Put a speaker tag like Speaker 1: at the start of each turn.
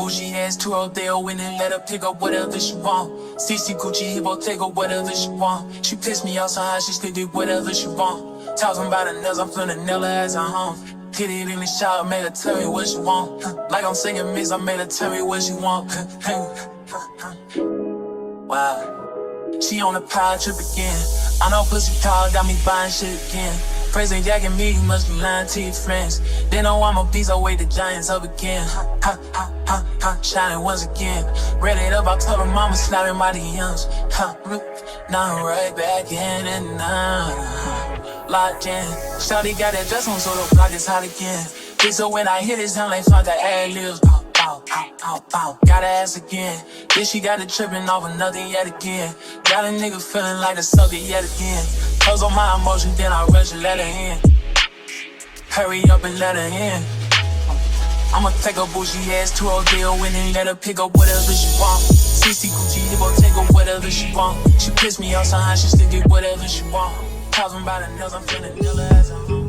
Speaker 1: bougie ass to Rodeo, win and let her pick up whatever she want. CC Gucci, Hippo, take her whatever she want. She pissed me off so high, she still get whatever she want. Talking about her nails, I'm finna nail her as a home. Hit it in the shower, made her tell me what she want. Like I'm singing mix, I made her tell me what she want. Wow. She on a power trip again. I know pussy call got me buying shit again. Praising jacking me, you must be lying to your friends. They know I'm a beast, I wake the giants up again. Ha, ha, ha, ha, shining once again. Read it up, I told her mama slapping my DMs. Ha, now I'm right back in and now locked in. Shawty got that dress on, so the block is hot again. So when I hit it, sound like fuck the ad-libs. Got her ass again. Then she got it tripping off another yet again. Got a nigga feeling like a sucker yet again. Close on my emotion, then I rush and let her in. Hurry up and let her in. I'ma take a bougie ass to Rodeo and let her pick up whatever she want. CC Gucci, Hippo, take her whatever she want. She pissed me off so high, she still get whatever she want. Talking about her nails, I'm finna nail her as a home.